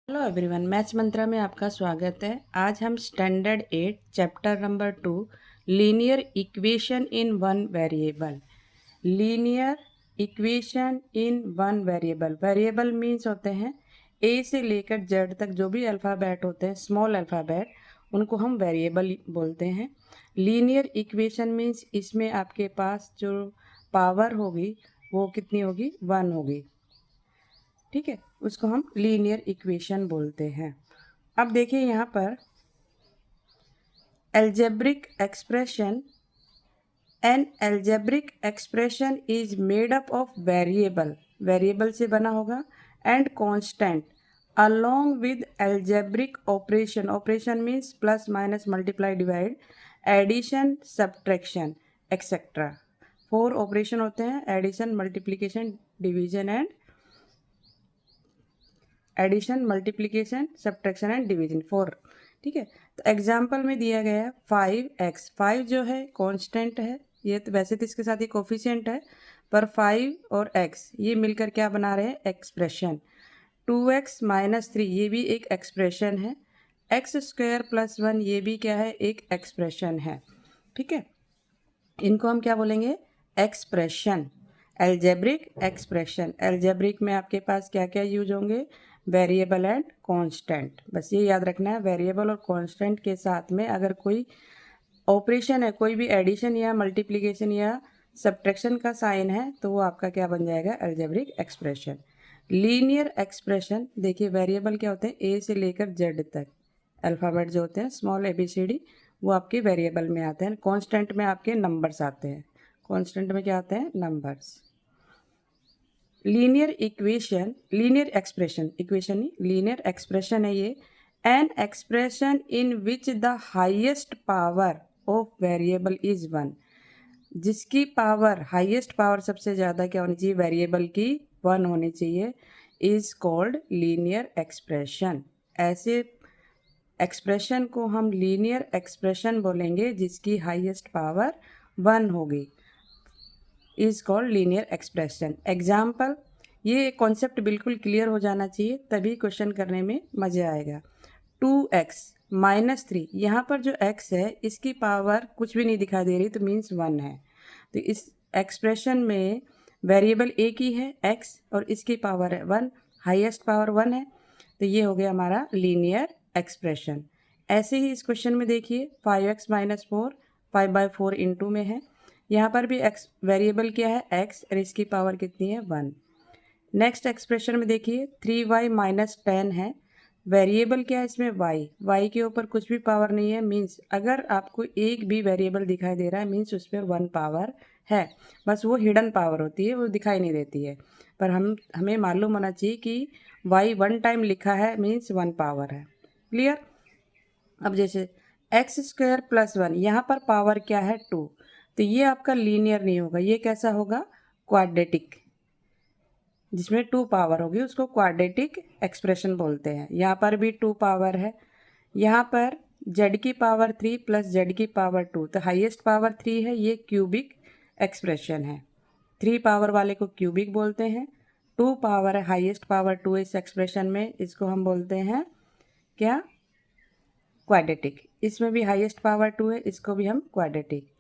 Hello everyone, maths मंत्रा में आपका स्वागत है। आज हम standard 8 chapter number 2 linear equation in one variable. Linear equation in one variable. Variable means होते हैं ए से लेकर जेड तक जो भी अल्फ़ाबेट होते हैं, स्मॉल अल्फ़ाबेट, उनको हम वेरिएबल बोलते हैं। लीनियर इक्वेशन मीन्स इसमें आपके पास जो पावर होगी वो कितनी होगी, 1 होगी। ठीक है, उसको हम लीनियर इक्वेशन बोलते हैं। अब देखिए यहाँ पर algebraic expression, an algebraic expression is made up of variable, variable से बना होगा, and constant along with algebraic operation. Operation means plus minus multiply divide, addition subtraction etcetera. 4 operation होते हैं, addition, multiplication, division and addition, multiplication, subtraction and division, 4। ठीक है, तो example में दिया गया 5x। 5 जो है कांस्टेंट है, ये तो वैसे तो इसके साथ ही कोफिशिएंट है, पर 5 और x ये मिलकर क्या बना रहे हैं, एक्सप्रेशन। 2x माइनस 3 ये भी एक एक्सप्रेशन है। एक्स स्क्वायर प्लस 1 ये भी क्या है, एक एक्सप्रेशन है। ठीक है, इनको हम क्या बोलेंगे, एक्सप्रेशन, एल्जेब्रिक एक्सप्रेशन। एल्जेब्रिक में आपके पास क्या क्या यूज होंगे, वेरिएबल एंड कांस्टेंट। बस ये याद रखना है, वेरिएबल और कांस्टेंट के साथ में अगर कोई ऑपरेशन है, कोई भी एडिशन या मल्टीप्लिकेशन या सब्ट्रैक्शन का साइन है, तो वो आपका क्या बन जाएगा, एल्जेब्रिक एक्सप्रेशन। लीनियर एक्सप्रेशन, देखिए वेरिएबल क्या होते हैं, ए से लेकर जेड तक अल्फ़ाबेट जो होते हैं, स्मॉल ABCD, वो आपके वेरिएबल में आते हैं। कांस्टेंट में आपके नंबर्स आते हैं। कांस्टेंट में क्या आते हैं, numbers. Linear equation, linear expression, equation ही लीनियर एक्सप्रेशन है ये। An expression in which the highest power of variable is 1, जिसकी पावर, हाईएस्ट पावर सबसे ज़्यादा क्या होनी चाहिए, वेरिएबल की 1 होनी चाहिए, इज कॉल्ड लीनियर एक्सप्रेशन। ऐसे एक्सप्रेशन को हम लीनियर एक्सप्रेशन बोलेंगे जिसकी हाईएस्ट पावर 1 होगी, is called linear expression. Example, ये कॉन्सेप्ट बिल्कुल क्लियर हो जाना चाहिए, तभी क्वेश्चन करने में मज़ा आएगा। 2x माइनस 3, यहाँ पर जो x है इसकी पावर कुछ भी नहीं दिखाई दे रही, तो मीन्स 1 है। तो इस एक्सप्रेशन में वेरिएबल एक ही है x, और इसकी पावर है 1, हाईएस्ट पावर 1 है, तो ये हो गया हमारा लीनियर एक्सप्रेशन। ऐसे ही इस क्वेश्चन में देखिए 5x माइनस 4, 5/4 इंटू में है, यहाँ पर भी x वेरिएबल क्या है, x, और इसकी पावर कितनी है, 1। नेक्स्ट एक्सप्रेशन में देखिए 3y माइनस 10 है, वेरिएबल क्या है इसमें, y के ऊपर कुछ भी पावर नहीं है, मीन्स अगर आपको एक भी वेरिएबल दिखाई दे रहा है मीन्स उस पर 1 पावर है। बस वो हिडन पावर होती है, वो दिखाई नहीं देती है, पर हमें मालूम होना चाहिए कि y 1 टाइम लिखा है मीन्स 1 पावर है। क्लियर। अब जैसे एक्स स्क्वायर प्लस 1, यहाँ पर पावर क्या है, 2, तो ये आपका लीनियर नहीं होगा, ये कैसा होगा, क्वाड्रेटिक। जिसमें 2 पावर होगी उसको क्वाड्रेटिक एक्सप्रेशन बोलते हैं। यहाँ पर भी 2 पावर है, यहाँ पर z की पावर 3 प्लस z की पावर 2, तो हाईएस्ट पावर 3 है, ये क्यूबिक एक्सप्रेशन है। 3 पावर वाले को क्यूबिक बोलते हैं। 2 पावर है, हाईएस्ट पावर 2 इस एक्सप्रेशन में, इसको हम बोलते हैं क्या, क्वाड्रेटिक। इसमें भी हाईएस्ट पावर 2 है, इसको भी हम quadratic.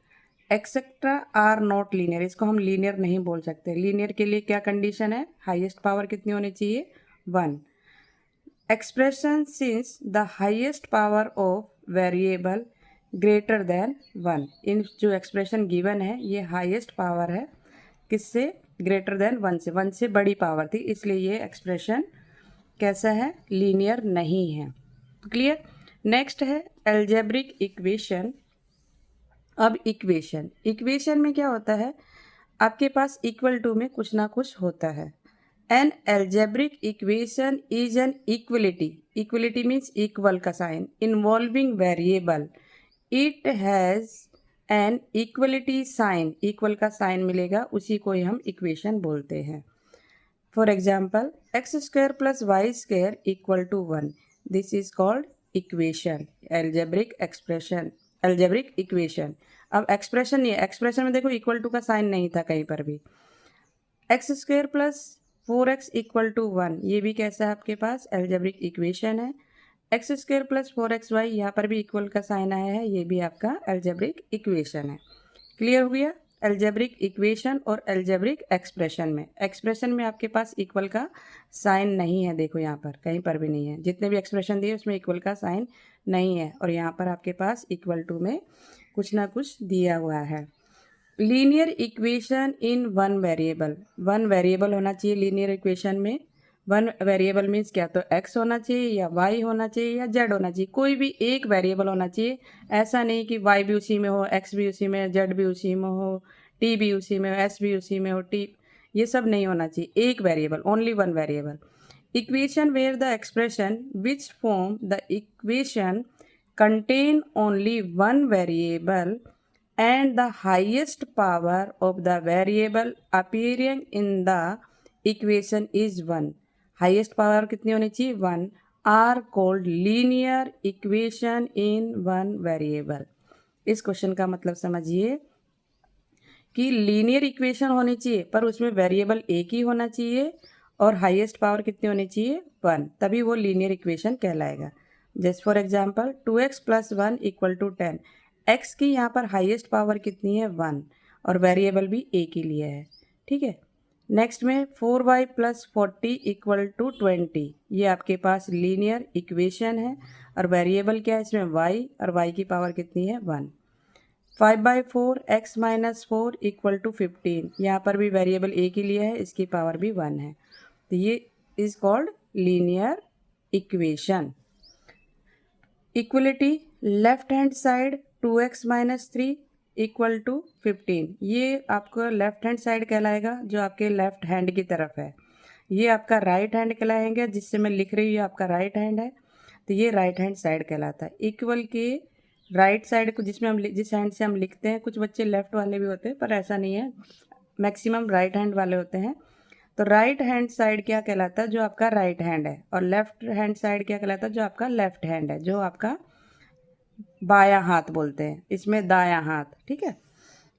Etcetera are not linear, इसको हम लीनियर नहीं बोल सकते। लीनियर के लिए क्या कंडीशन है, हाईएस्ट पावर कितनी होनी चाहिए, 1। Expression since the highest power of variable greater than 1, इन जो एक्सप्रेशन गिवन है ये हाईएस्ट पावर है किससे, ग्रेटर देन 1 से, 1 से बड़ी पावर थी, इसलिए ये एक्सप्रेशन कैसा है, लीनियर नहीं है। क्लियर। नेक्स्ट है एल्जेब्रिक इक्वेशन। अब इक्वेशन में क्या होता है, आपके पास इक्वल टू में कुछ ना कुछ होता है। An algebraic equation is an equality, equality means equal का sign, involving variable, it has an equality sign, equal का साइन मिलेगा, उसी को ही हम इक्वेशन बोलते हैं। For example, X square plus Y square equal to 1, this is called equation, algebraic expression, algebraic equation. अब एक्सप्रेशन नहीं है, एक्सप्रेशन में देखो इक्वल टू का साइन नहीं था कहीं पर भी। X square plus 4x equal to 1, ये भी कैसा है आपके पास एल्जेब्रिक इक्वेशन है। एक्स स्क्वायर प्लस 4xy, यहाँ पर भी इक्वल का साइन आया है, ये भी आपका एल्जेब्रिक इक्वेशन है। क्लियर हो गया। एल्जेब्रिक इक्वेशन और एल्जेब्रिक एक्सप्रेशन में आपके पास इक्वल का साइन नहीं है, देखो यहाँ पर कहीं पर भी नहीं है, जितने भी एक्सप्रेशन दिए उसमें इक्वल का साइन नहीं है, और यहाँ पर आपके पास इक्वल टू में कुछ ना कुछ दिया हुआ है। Linear equation in one variable होना चाहिए लीनियर इक्वेशन में। वन वेरिएबल मीन्स क्या, तो x होना चाहिए या y होना चाहिए या z होना चाहिए, कोई भी एक वेरिएबल होना चाहिए। ऐसा नहीं कि y भी उसी में हो, x भी उसी में, z भी उसी में हो, t भी उसी में हो, s भी उसी में हो, t, ये सब नहीं होना चाहिए। एक variable, only one variable. Equation where the expression which form the equation contain only one variable and the highest power of the variable appearing in the equation is 1, highest power कितनी होनी चाहिए 1, are called linear equation in one variable. इस question का मतलब समझिए कि linear equation होनी चाहिए पर उसमें वेरिएबल एक ही होना चाहिए और हाईएस्ट पावर कितनी होनी चाहिए 1, तभी वो लीनियर इक्वेशन कहलाएगा। जैसे for example 2x plus 1 equal to 10, x की यहाँ पर हाईएस्ट पावर कितनी है 1 और वेरिएबल भी एक ही लिया है, ठीक है। नेक्स्ट में 4y प्लस 40 इक्वल टू 20, ये आपके पास लीनियर इक्वेशन है और वेरिएबल क्या है इसमें y और y की पावर कितनी है 1। 5/4 x माइनस 4 इक्वल टू 15, यहाँ पर भी वेरिएबल एक ही लिया है, इसकी पावर भी 1 है, तो ये is called linear equation. Equality left hand side 2x minus 3 equal to 15, ये आपका लेफ्ट हैंड साइड कहलाएगा जो आपके लेफ्ट हैंड की तरफ है। ये आपका राइट हैंड कहलाएंगे, जिससे मैं लिख रही हूँ आपका राइट हैंड है, तो ये राइट हैंड साइड कहलाता है। इक्वल के राइट साइड को जिसमें हम जिस हैंड से हम लिखते हैं, कुछ बच्चे लेफ्ट वाले भी होते हैं पर ऐसा नहीं है, मैक्सिमम राइट हैंड वाले होते हैं। तो राइट हैंड साइड क्या कहलाता है, जो आपका राइट हैंड है, और लेफ्ट हैंड साइड क्या कहलाता है, जो आपका लेफ्ट हैंड है, जो आपका बायां हाथ बोलते हैं, इसमें दायां हाथ, ठीक है।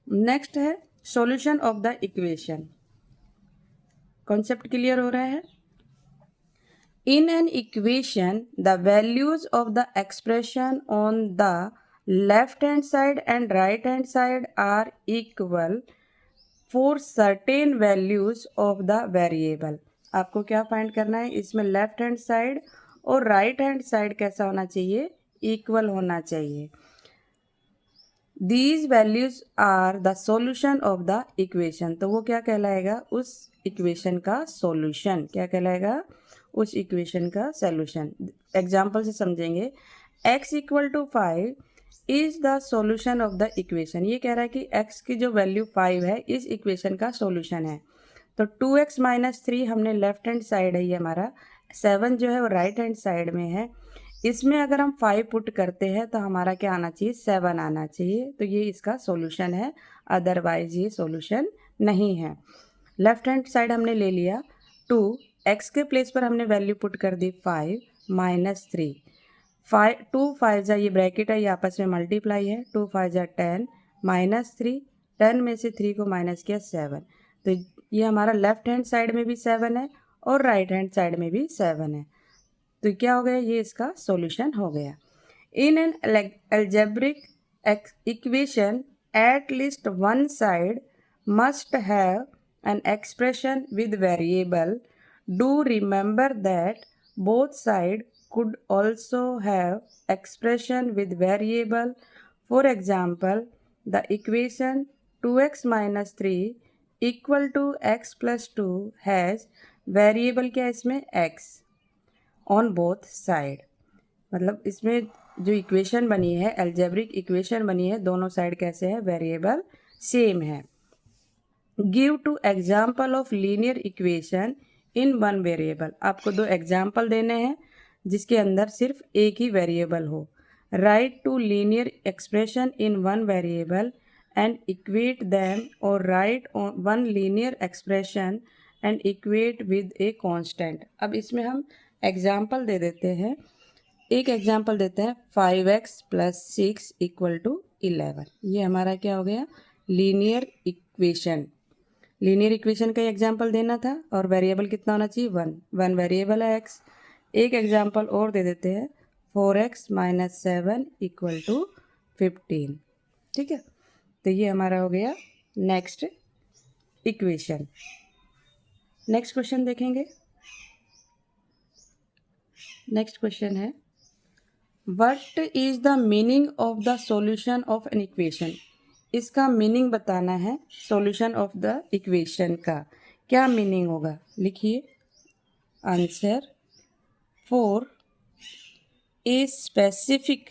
नेक्स्ट है solution of the equation. Concept clear हो रहा है। In an equation, the values of the expression on the left hand side and right hand side are equal for certain values of the variable। आपको क्या find करना है, इसमें left hand side और right hand side कैसा होना चाहिए, equal होना चाहिए। These values are the solution of the equation, तो वो क्या कहलाएगा, उस इक्वेशन का सॉल्यूशन, क्या कहलाएगा, उस इक्वेशन का सॉल्यूशन। एग्जाम्पल से समझेंगे। x equal to 5 is the solution of the equation, ये कह रहा है कि x की जो वैल्यू 5 है इस इक्वेशन का सॉल्यूशन है। तो 2x माइनस 3 हमने लेफ्ट हैंड साइड है, ये हमारा 7 जो है वो राइट हैंड साइड में है, इसमें अगर हम 5 पुट करते हैं तो हमारा क्या आना चाहिए, 7 आना चाहिए, तो ये इसका सॉल्यूशन है, अदरवाइज ये सॉल्यूशन नहीं है। लेफ्ट हैंड साइड हमने ले लिया 2, x के प्लेस पर हमने वैल्यू पुट कर दी 5 माइनस 3, 2 5 जा, ये ब्रैकेट है, ये आपस में मल्टीप्लाई है, 2 5 जा 10 माइनस 3, 10 में से 3 को माइनस किया 7, तो ये हमारा लेफ्ट हैंड साइड में भी 7 है और राइट हैंड साइड में भी 7 है, तो क्या हो गया, ये इसका सॉल्यूशन हो गया। In an algebraic equation at least one side must have an expression with variable. Do remember that both sides could also have expression with variable. For example, the equation 2x minus 3 equal to x plus 2 has variable क्या इसमें x on both side, मतलब इसमें जो equation बनी है, algebraic equation बनी है, दोनों साइड कैसे है, वेरिएबल सेम है। Give two example of linear equation in one variable, आपको 2 एग्जाम्पल देने हैं जिसके अंदर सिर्फ एक ही वेरिएबल हो। Write two linear expression in one variable and equate them, और write one linear expression and equate with a constant. अब इसमें हम एग्जाम्पल दे देते हैं, एक एग्जाम्पल देते हैं 5x प्लस 6 इक्वल टू 11, ये हमारा क्या हो गया, लीनियर इक्वेशन। लीनियर इक्वेशन का एग्जाम्पल देना था और वेरिएबल कितना होना चाहिए 1 वेरिएबल है x। एक एग्जाम्पल और दे देते हैं 4x - 7 = 15। ठीक है, तो ये हमारा हो गया नेक्स्ट इक्वेशन। नेक्स्ट क्वेश्चन देखेंगे। नेक्स्ट क्वेश्चन है what is the meaning of the solution of an equation. इसका मीनिंग बताना है सॉल्यूशन ऑफ द इक्वेशन का क्या मीनिंग होगा। लिखिए answer for a specific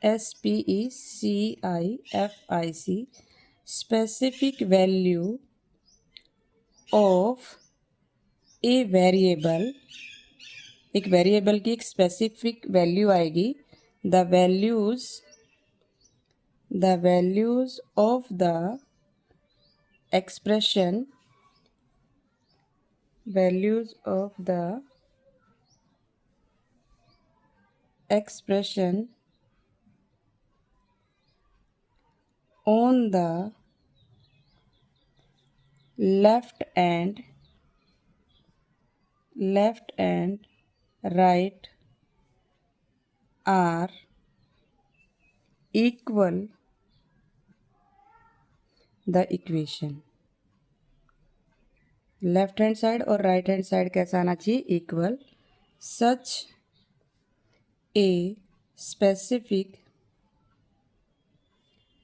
SPECIFIC specific value of a variable, एक वेरिएबल की एक स्पेसिफिक वैल्यू आएगी। The values of the expression on the left and right are equal the equation। Left hand side और right hand side कैसा आना चाहिए, equal. Such a specific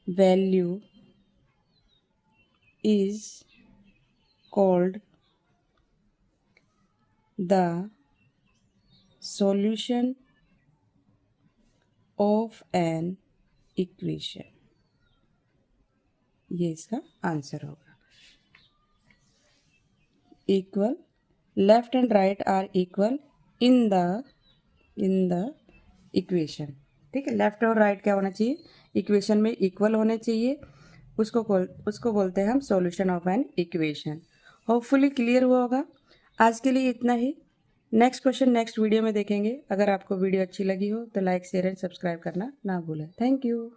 value is called the solution of an equation। ये इसका answer होगा। Equal, left and right are equal in the equation. ठीक है, left और राइट क्या होना चाहिए, इक्वेशन में इक्वल होने चाहिए। उसको बोलते हैं हम solution of an equation. Hopefully clear हुआ होगा। आज के लिए इतना ही। नेक्स्ट क्वेश्चन नेक्स्ट वीडियो में देखेंगे। अगर आपको वीडियो अच्छी लगी हो तो लाइक शेयर एंड सब्सक्राइब करना ना भूलें। Thank you.